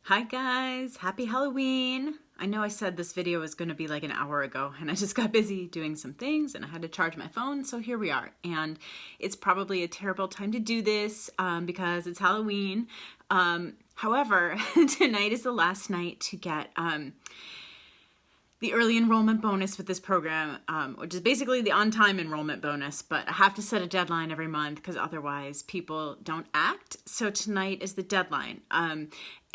Hi guys, happy Halloween. I know I said this video was going to be like an hour ago and I just got busy doing some things and I had to charge my phone, so here we are. And it's probably a terrible time to do this because it's Halloween. However, tonight is the last night to get the early enrollment bonus with this program, which is basically the on-time enrollment bonus, but I have to set a deadline every month because otherwise people don't act. So tonight is the deadline.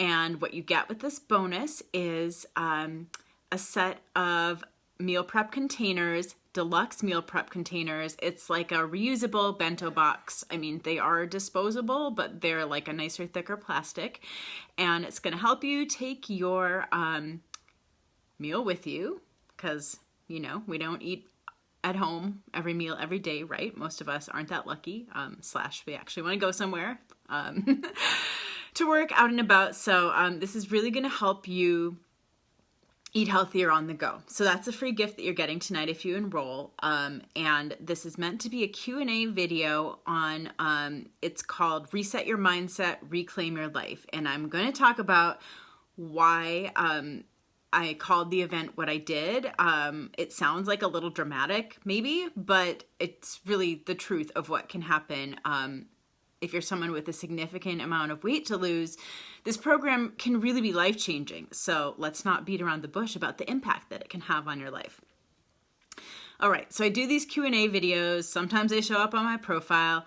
And what you get with this bonus is a set of meal prep containers, deluxe meal prep containers. It's like a reusable bento box. I mean, they are disposable, but they're like a nicer, thicker plastic. And it's going to help you take your meal with you because, you know, we don't eat at home every meal every day, right? Most of us aren't that lucky, / we actually want to go somewhere to work out and about. So this is really going to help you eat healthier on the go. So that's a free gift that you're getting tonight if you enroll. And this is meant to be a Q&A video on, it's called Reset Your Mindset, Reclaim Your Life. And I'm going to talk about why I called the event what I did. It sounds like a little dramatic, maybe, but it's really the truth of what can happen. If you're someone with a significant amount of weight to lose, this program can really be life-changing. So let's not beat around the bush about the impact that it can have on your life. All right, so I do these Q&A videos. Sometimes they show up on my profile.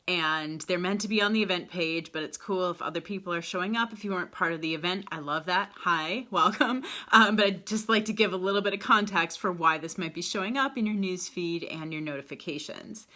And they're meant to be on the event page, but it's cool if other people are showing up. If you weren't part of the event, I love that. Hi, welcome. But I'd just like to give a little bit of context for why this might be showing up in your news feed and your notifications.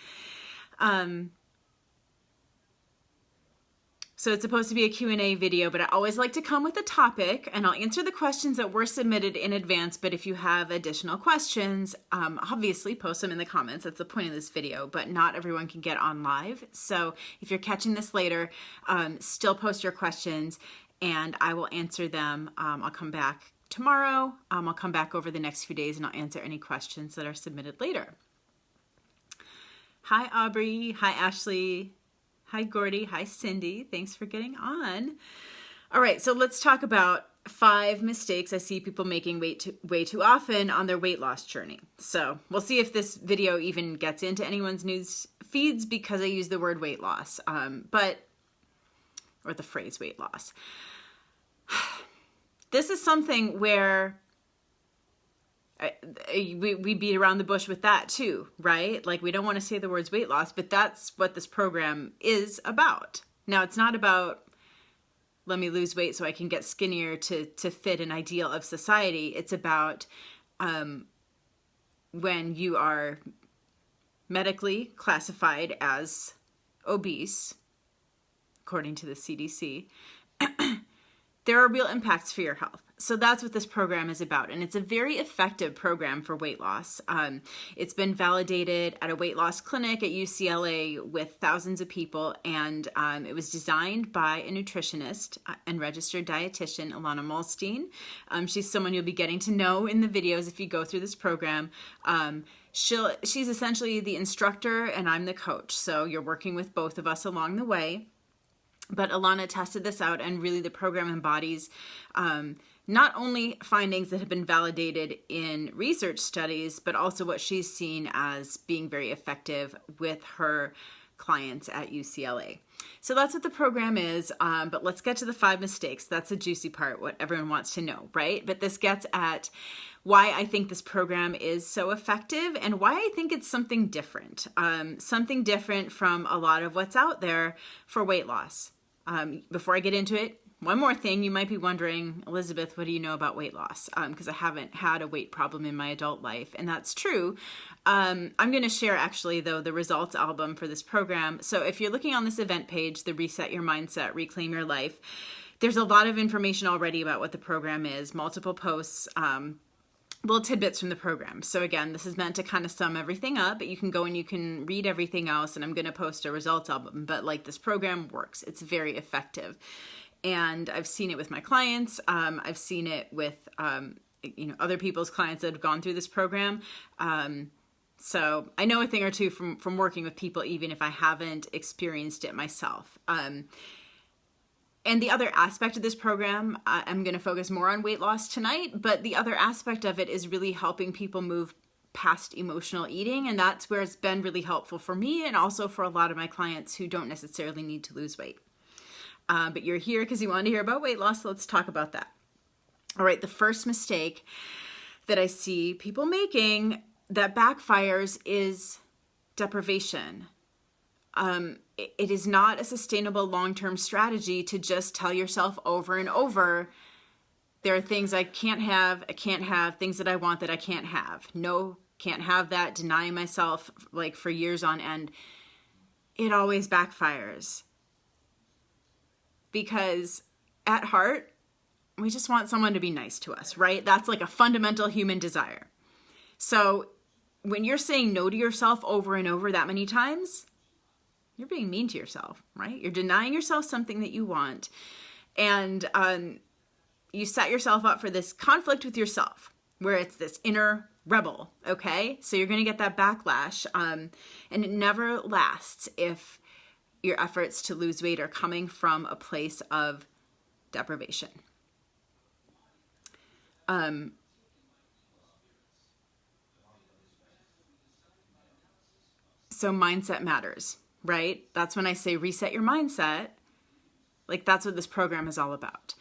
So it's supposed to be a Q&A video, but I always like to come with a topic, and I'll answer the questions that were submitted in advance. But if you have additional questions, obviously post them in the comments. That's the point of this video, but not everyone can get on live. So if you're catching this later, still post your questions and I will answer them. I'll come back tomorrow. I'll come back over the next few days and I'll answer any questions that are submitted later. Hi, Aubrey. Hi, Ashley. Hi, Gordy. Hi, Cindy. Thanks for getting on. All right, so let's talk about 5 mistakes I see people making way too often on their weight loss journey. So we'll see if this video even gets into anyone's news feeds because I use the word weight loss, or the phrase weight loss. This is something where we beat around the bush with that too, right? Like we don't want to say the words weight loss, but that's what this program is about. Now it's not about let me lose weight so I can get skinnier to fit an ideal of society. It's about when you are medically classified as obese, according to the CDC, there are real impacts for your health. So that's what this program is about. And it's a very effective program for weight loss. It's been validated at a weight loss clinic at UCLA with thousands of people. And it was designed by a nutritionist and registered dietitian, Alana Molstein. She's someone you'll be getting to know in the videos if you go through this program. She's essentially the instructor and I'm the coach. So you're working with both of us along the way. But Alana tested this out, and really the program embodies not only findings that have been validated in research studies, but also what she's seen as being very effective with her clients at UCLA. So that's what the program is, but let's get to the 5 mistakes. That's the juicy part, what everyone wants to know, right? But this gets at why I think this program is so effective and why I think it's something different from a lot of what's out there for weight loss. Before I get into it, one more thing, you might be wondering, Elizabeth, what do you know about weight loss? Because I haven't had a weight problem in my adult life, and that's true. I'm going to share actually, though, the results album for this program. So if you're looking on this event page, the Reset Your Mindset, Reclaim Your Life, there's a lot of information already about what the program is, multiple posts, little tidbits from the program. So again, this is meant to kind of sum everything up, but you can go and you can read everything else, and I'm going to post a results album. But like, this program works. It's very effective. And I've seen it with my clients. I've seen it with, other people's clients that have gone through this program. So I know a thing or two from working with people, even if I haven't experienced it myself. And And the other aspect of this program, I'm going to focus more on weight loss tonight, but the other aspect of it is really helping people move past emotional eating. And that's where it's been really helpful for me and also for a lot of my clients who don't necessarily need to lose weight. But you're here because you want to hear about weight loss, so let's talk about that. All right, the first mistake that I see people making that backfires is deprivation. It is not a sustainable long-term strategy to just tell yourself over and over, there are things I can't have, things that I want that I can't have. No, can't have that, denying myself like for years on end. It always backfires. Because at heart, we just want someone to be nice to us, right? That's like a fundamental human desire. So when you're saying no to yourself over and over that many times, you're being mean to yourself, right? You're denying yourself something that you want. And you set yourself up for this conflict with yourself where it's this inner rebel, okay? So you're going to get that backlash. And it never lasts if your efforts to lose weight are coming from a place of deprivation. So mindset matters, right? That's when I say reset your mindset. Like that's what this program is all about.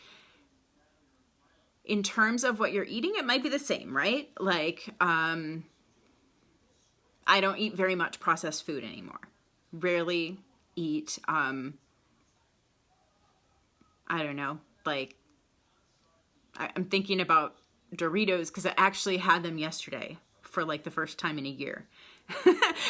In terms of what you're eating, it might be the same, right? Like, I don't eat very much processed food anymore. Rarely eat, I don't know, like, I'm thinking about Doritos because I actually had them yesterday for like the first time in a year.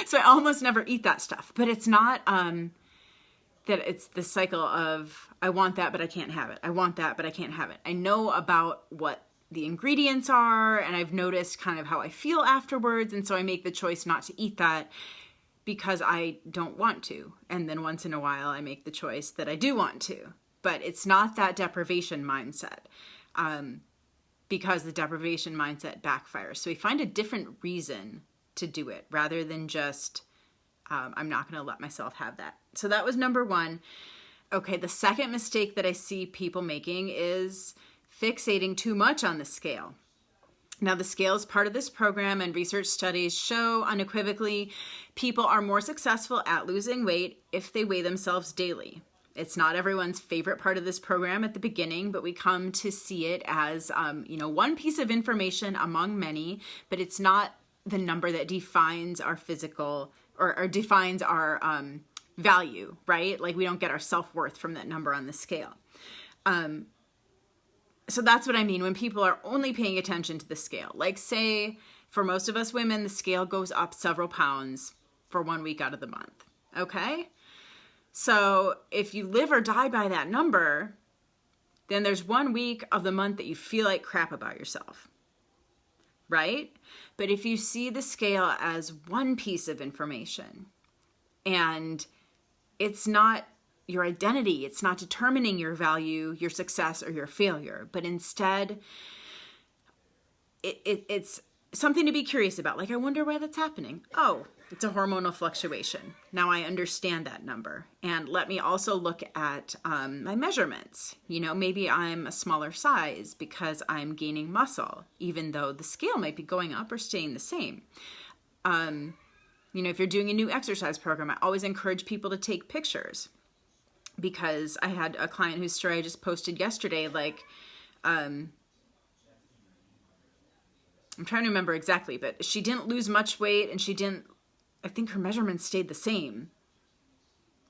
So I almost never eat that stuff, but it's not, that it's the cycle of, I want that, but I can't have it. I want that, but I can't have it. I know about what the ingredients are, and I've noticed kind of how I feel afterwards, and so I make the choice not to eat that because I don't want to. And then once in a while, I make the choice that I do want to. But it's not that deprivation mindset, because the deprivation mindset backfires. So we find a different reason to do it rather than just, I'm not going to let myself have that. So that was number one. Okay, the second mistake that I see people making is fixating too much on the scale. Now, the scale is part of this program, and research studies show unequivocally people are more successful at losing weight if they weigh themselves daily. It's not everyone's favorite part of this program at the beginning, but we come to see it as, one piece of information among many, but it's not the number that defines our physical or defines our value, right? Like we don't get our self-worth from that number on the scale. So that's what I mean when people are only paying attention to the scale. Like say, for most of us women, the scale goes up several pounds for 1 week out of the month, okay? So if you live or die by that number, then there's 1 week of the month that you feel like crap about yourself, right? But if you see the scale as one piece of information and it's not your identity, it's not determining your value, your success, or your failure, but instead it's something to be curious about. Like, I wonder why that's happening. Oh, it's a hormonal fluctuation. Now I understand that number. And let me also look at my measurements. Maybe I'm a smaller size because I'm gaining muscle, even though the scale might be going up or staying the same. If you're doing a new exercise program, I always encourage people to take pictures, because I had a client whose story I just posted yesterday, I'm trying to remember exactly, but she didn't lose much weight and I think her measurements stayed the same,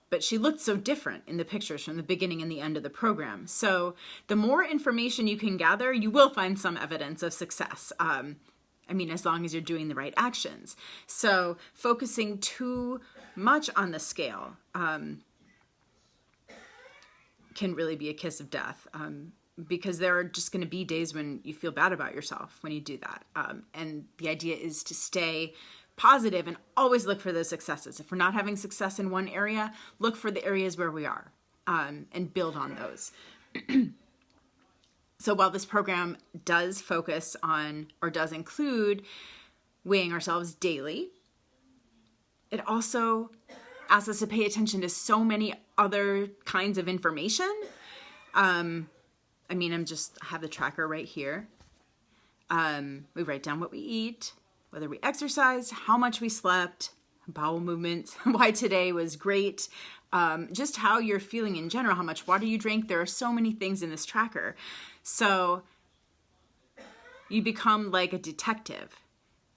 but she looked so different in the pictures from the beginning and the end of the program. So the more information you can gather, you will find some evidence of success. As long as you're doing the right actions. So focusing too much on the scale can really be a kiss of death, because there are just going to be days when you feel bad about yourself when you do that. And the idea is to stay positive and always look for those successes. If we're not having success in one area, look for the areas where we are, and build on those. So while this program does focus on, or does include, weighing ourselves daily, it also asks us to pay attention to so many other kinds of information, I mean, I have the tracker right here. We write down what we eat, whether we exercised, how much we slept, bowel movements, why today was great, just how you're feeling in general, how much water you drank. There are so many things in this tracker. So you become like a detective.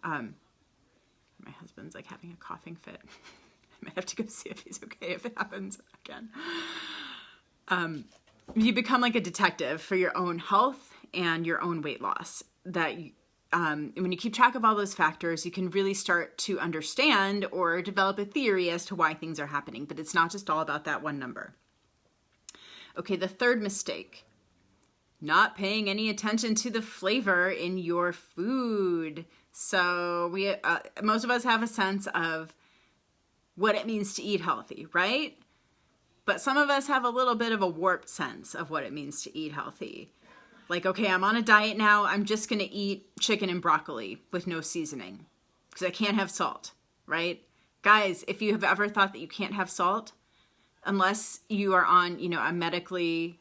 My husband's like having a coughing fit. I might have to go see if he's okay if it happens again. You become like a detective for your own health and your own weight loss. When you keep track of all those factors, you can really start to understand or develop a theory as to why things are happening. But it's not just all about that one number. Okay, the third mistake, not paying any attention to the flavor in your food. So most of us have a sense of what it means to eat healthy, right? But some of us have a little bit of a warped sense of what it means to eat healthy. Like, okay, I'm on a diet now. I'm just going to eat chicken and broccoli with no seasoning because I can't have salt, right? Guys, if you have ever thought that you can't have salt, unless you are on, a medically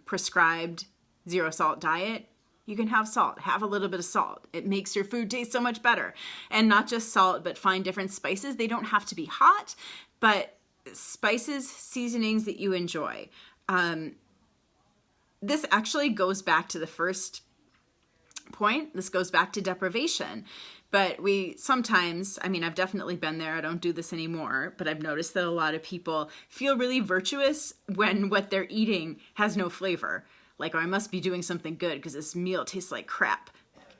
prescribed zero salt diet, you can have salt. Have a little bit of salt. It makes your food taste so much better. And not just salt, but find different spices. They don't have to be hot, but spices, seasonings that you enjoy. This actually goes back to the first point. This goes back to deprivation. But we sometimes, I've definitely been there. I don't do this anymore, but I've noticed that a lot of people feel really virtuous when what they're eating has no flavor. Like, oh, I must be doing something good because this meal tastes like crap.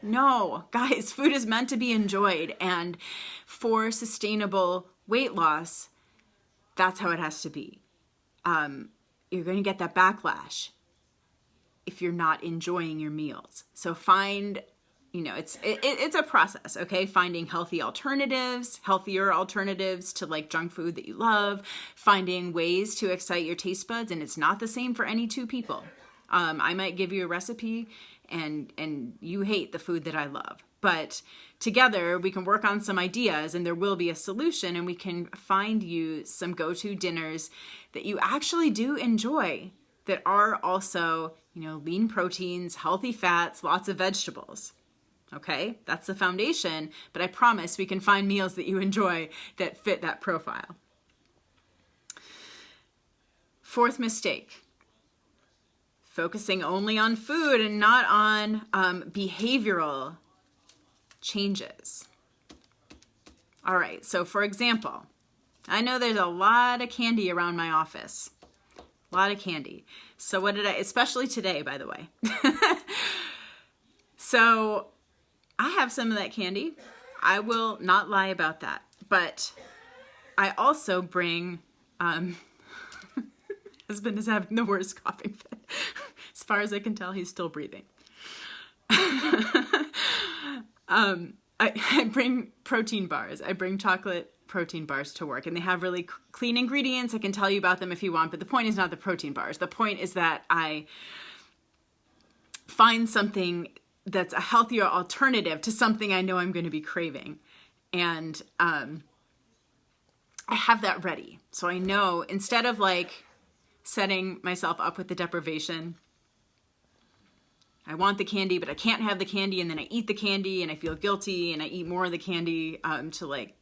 No, guys, food is meant to be enjoyed. And for sustainable weight loss, that's how it has to be. You're going to get that backlash if you're not enjoying your meals. So find, it's a process, okay? Finding healthier alternatives to like junk food that you love, finding ways to excite your taste buds. And it's not the same for any two people. I might give you a recipe and you hate the food that I love. But together we can work on some ideas and there will be a solution, and we can find you some go-to dinners that you actually do enjoy that are also, lean proteins, healthy fats, lots of vegetables. Okay, that's the foundation, but I promise we can find meals that you enjoy that fit that profile. Fourth mistake, focusing only on food and not on behavioral changes. All right, so for example, I know there's a lot of candy around my office. A lot of candy. So especially today, by the way. So I have some of that candy. I will not lie about that. But I also bring, husband is having the worst coughing fit. As far as I can tell, he's still breathing. I bring protein bars. I bring chocolate protein bars to work, and they have really clean ingredients. I can tell you about them if you want, but the point is not the protein bars. The point is that I find something that's a healthier alternative to something I know I'm going to be craving. And I have that ready. So I know, instead of like setting myself up with the deprivation, I want the candy, but I can't have the candy, and then I eat the candy and I feel guilty and I eat more of the candy to like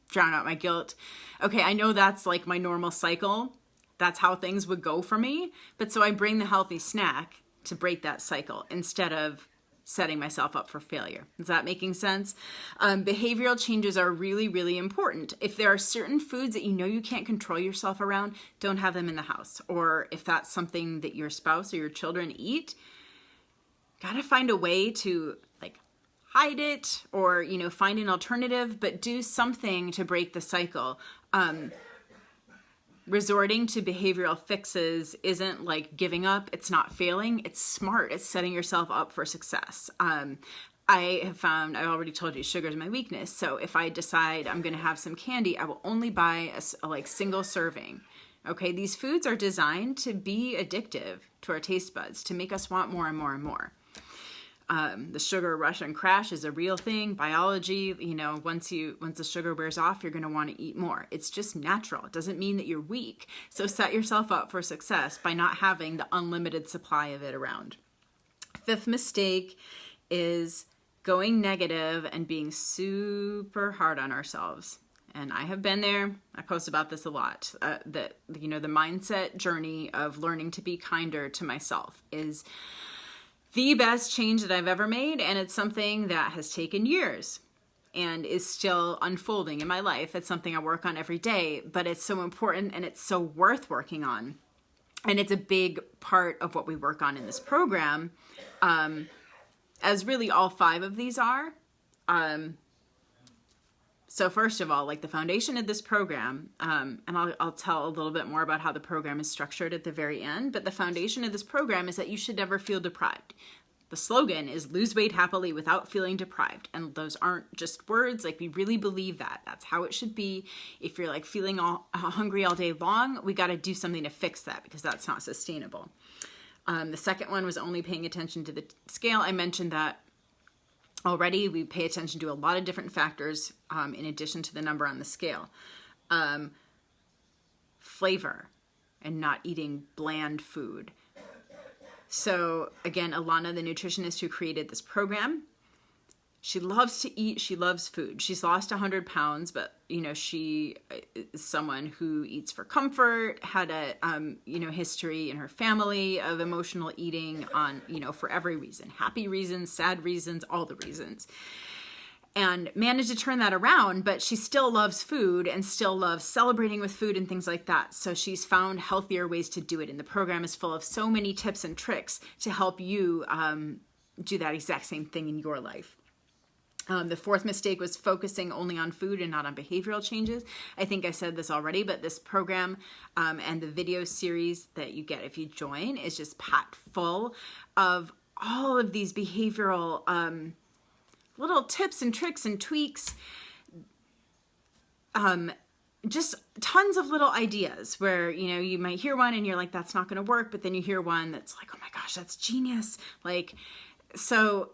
drown out my guilt. Okay, I know that's like my normal cycle. That's how things would go for me. But so I bring the healthy snack to break that cycle instead of setting myself up for failure. Is that making sense? Behavioral changes are really, really important. If there are certain foods that you can't control yourself around, don't have them in the house. Or if that's something that your spouse or your children eat, gotta find a way to like hide it or, find an alternative, but do something to break the cycle. Resorting to behavioral fixes isn't like giving up. It's not failing. It's smart. It's setting yourself up for success. I have found, I already told you, sugar is my weakness. So if I decide I'm going to have some candy, I will only buy a like single serving. Okay, these foods are designed to be addictive to our taste buds, to make us want more and more and more. The sugar rush and crash is a real thing. Biology, you know, once the sugar wears off, you're going to want to eat more. It's just natural. It doesn't mean that you're weak. So set yourself up for success by not having the unlimited supply of it around. Fifth mistake is going negative and being super hard on ourselves. And I have been there. I post about this a lot. The mindset journey of learning to be kinder to myself is the best change that I've ever made. And it's something that has taken years and is still unfolding in my life. It's something I work on every day, but it's so important and it's so worth working on. And it's a big part of what we work on in this program, as really all 5 of these are. So first of all, like the foundation of this program, and I'll tell a little bit more about how the program is structured at the very end, but the foundation of this program is that you should never feel deprived. The slogan is lose weight happily without feeling deprived. And those aren't just words. Like, we really believe that. That's how it should be. If you're like feeling all hungry all day long, we got to do something to fix that because that's not sustainable. The second one was only paying attention to the scale. I mentioned that already. We pay attention to a lot of different factors in addition to the number on the scale. Flavor and not eating bland food. So again, Alana, the nutritionist who created this program, she loves to eat. She loves food. She's lost 100 pounds, but she is someone who eats for comfort, had a history in her family of emotional eating on, for every reason, happy reasons, sad reasons, all the reasons, and managed to turn that around. But she still loves food and still loves celebrating with food and things like that. So she's found healthier ways to do it. And the program is full of so many tips and tricks to help you do that exact same thing in your life. The fourth mistake was focusing only on food and not on behavioral changes. I think I said this already, but this program and the video series that you get if you join is just packed full of all of these behavioral little tips and tricks and tweaks. Just tons of little ideas where, you might hear one and you're like, that's not going to work. But then you hear one that's like, oh my gosh, that's genius. So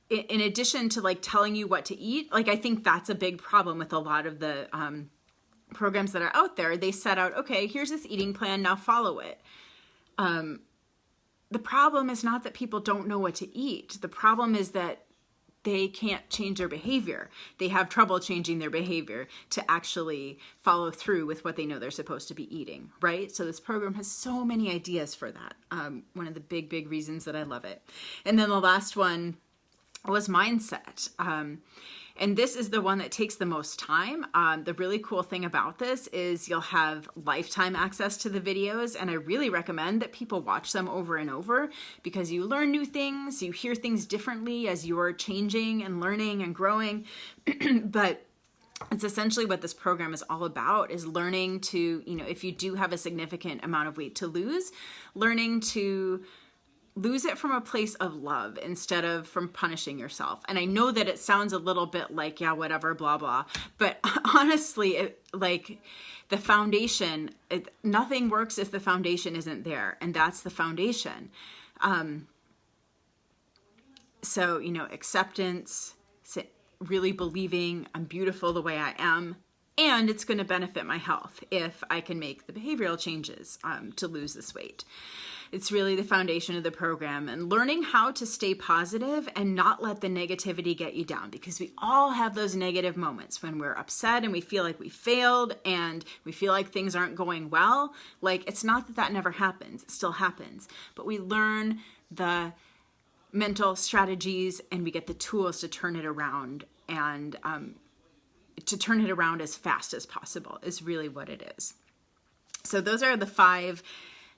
in addition to telling you what to eat, I think that's a big problem with a lot of the programs that are out there. They set out, okay, here's this eating plan, now follow it. The problem is not that people don't know what to eat. The problem is that they can't change their behavior. They have trouble changing their behavior to actually follow through with what they know they're supposed to be eating, right? So this program has so many ideas for that. One of the big reasons that I love it. And then the last one was mindset. And this is the one that takes the most time. The really cool thing about this is you'll have lifetime access to the videos, and I really recommend that people watch them over and over because you learn new things, you hear things differently as you're changing and learning and growing. But it's essentially what this program is all about, is learning to, if you do have a significant amount of weight to lose, learning to lose it from a place of love instead of from punishing yourself. And I know that it sounds a little bit like, yeah, whatever, blah, blah. But honestly, the foundation, nothing works if the foundation isn't there. And that's the foundation. So, acceptance, really believing I'm beautiful the way I am, and it's going to benefit my health if I can make the behavioral changes to lose this weight. It's really the foundation of the program, and learning how to stay positive and not let the negativity get you down, because we all have those negative moments when we're upset and we feel like we failed and we feel like things aren't going well. It's not that never happens. It still happens. But we learn the mental strategies and we get the tools to turn it around, and to turn it around as fast as possible is really what it is. So those are the 5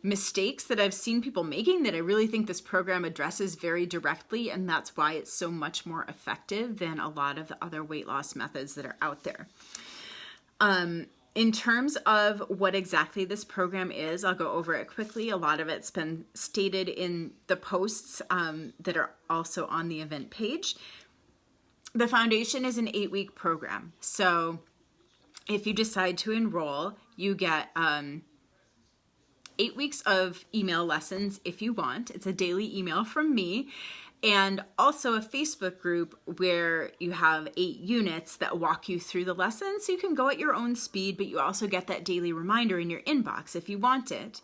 mistakes that I've seen people making that I really think this program addresses very directly, and that's why it's so much more effective than a lot of the other weight loss methods that are out there. In terms of what exactly this program is, I'll go over it quickly. A lot of it's been stated in the posts that are also on the event page. The foundation is an 8-week program. So if you decide to enroll, you get 8 weeks of email lessons if you want. It's a daily email from me. And also a Facebook group where you have 8 units that walk you through the lesson, so you can go at your own speed, but you also get that daily reminder in your inbox if you want it.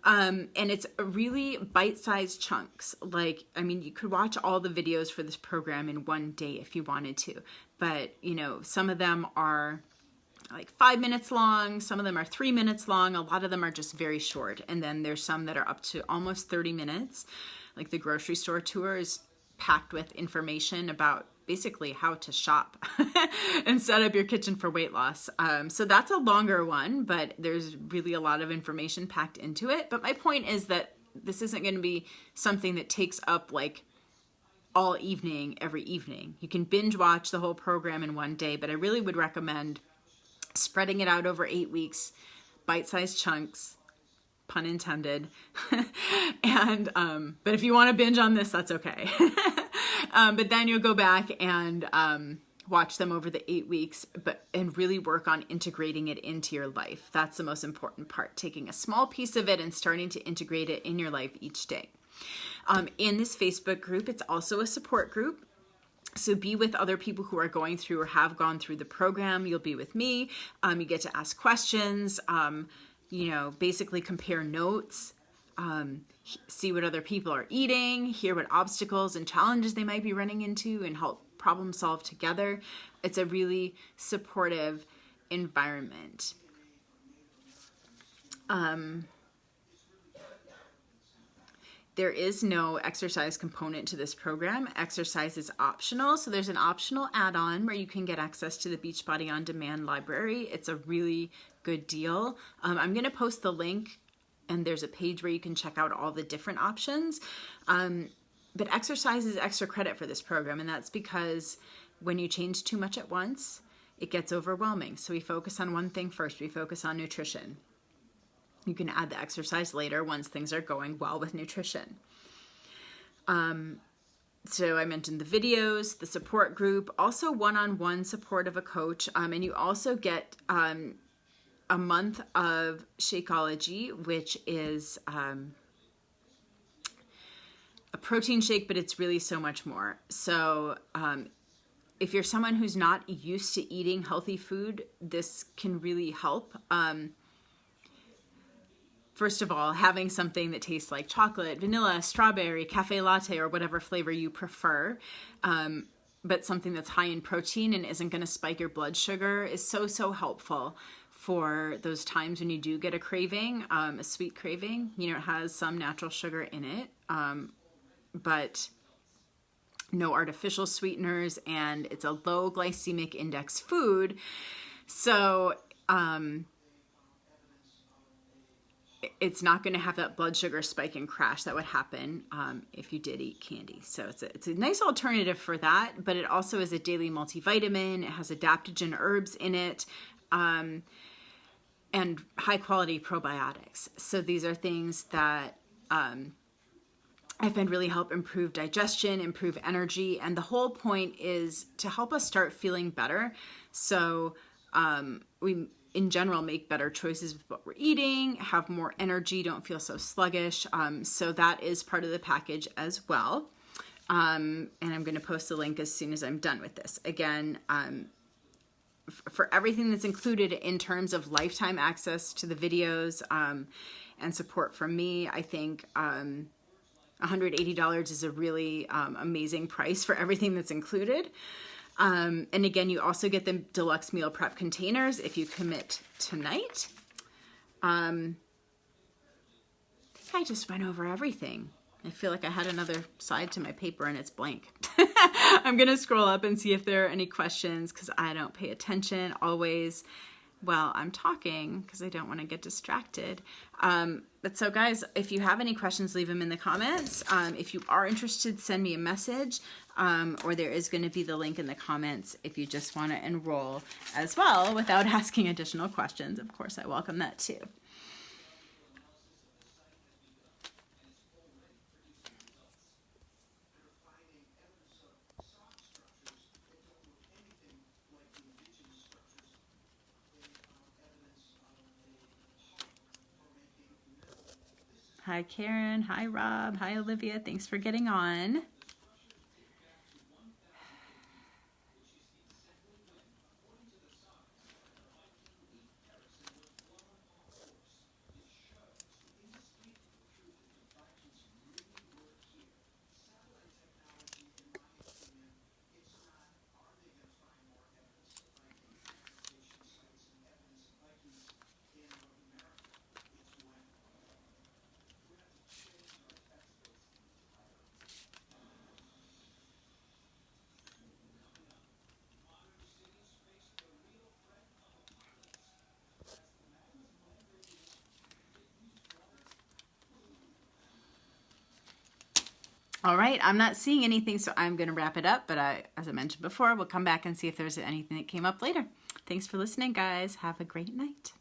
And it's really bite-sized chunks. Like, I mean, you could watch all the videos for this program in one day if you wanted to, but you know, some of them are like 5 minutes long, some of them are 3 minutes long, a lot of them are just very short, and then there's some that are up to almost 30 minutes. Like the grocery store tour is packed with information about basically how to shop and set up your kitchen for weight loss. So that's a longer one, but there's really a lot of information packed into it. But my point is that this isn't going to be something that takes up like all evening, every evening. You can binge watch the whole program in one day, but I really would recommend spreading it out over 8 weeks, bite-sized chunks, pun intended. And, but if you want to binge on this, that's okay. But then you'll go back and, watch them over the 8 weeks, and really work on integrating it into your life. That's the most important part, taking a small piece of it and starting to integrate it in your life each day. In this Facebook group, it's also a support group. So be with other people who are going through or have gone through the program. You'll be with me. You get to ask questions, you know, basically compare notes, see what other people are eating, hear what obstacles and challenges they might be running into, and help problem solve together. It's a really supportive environment. There is no exercise component to this program. Exercise is optional. So there's an optional add-on where you can get access to the Beachbody On Demand library. It's a really good deal. I'm going to post the link, and there's a page where you can check out all the different options. But exercise is extra credit for this program, and that's because when you change too much at once, it gets overwhelming. So we focus on one thing first. We focus on nutrition. You can add the exercise later once things are going well with nutrition. So I mentioned the videos, the support group, also one-on-one support of a coach. And you also get a month of Shakeology, which is a protein shake, but it's really so much more. So if you're someone who's not used to eating healthy food, this can really help. First of all, having something that tastes like chocolate, vanilla, strawberry, cafe latte, or whatever flavor you prefer, but something that's high in protein and isn't going to spike your blood sugar is so helpful for those times when you do get a craving, a sweet craving. You know, it has some natural sugar in it, but no artificial sweeteners, and it's a low glycemic index food. So, it's not going to have that blood sugar spike and crash that would happen if you did eat candy. So it's a nice alternative for that, but it also is a daily multivitamin. It has adaptogen herbs in it, and high quality probiotics. So these are things that I find really help improve digestion, improve energy, and the whole point is to help us start feeling better. So we in general make better choices with what we're eating, have more energy, don't feel so sluggish. So that is part of the package as well. And I'm going to post the link as soon as I'm done with this. Again, for everything that's included in terms of lifetime access to the videos and support from me, I think $180 is a really amazing price for everything that's included. And again, you also get the deluxe meal prep containers if you commit tonight. I think I just went over everything. I feel like I had another side to my paper and it's blank. I'm going to scroll up and see if there are any questions because I don't pay attention always while I'm talking because I don't want to get distracted. But so guys, if you have any questions, leave them in the comments. If you are interested, send me a message, or there is going to be the link in the comments if you just want to enroll as well without asking additional questions. Of course, I welcome that too. Hi, Karen. Hi, Rob. Hi, Olivia. Thanks for getting on. All right, I'm not seeing anything, so I'm going to wrap it up. But as I mentioned before, we'll come back and see if there's anything that came up later. Thanks for listening, guys. Have a great night.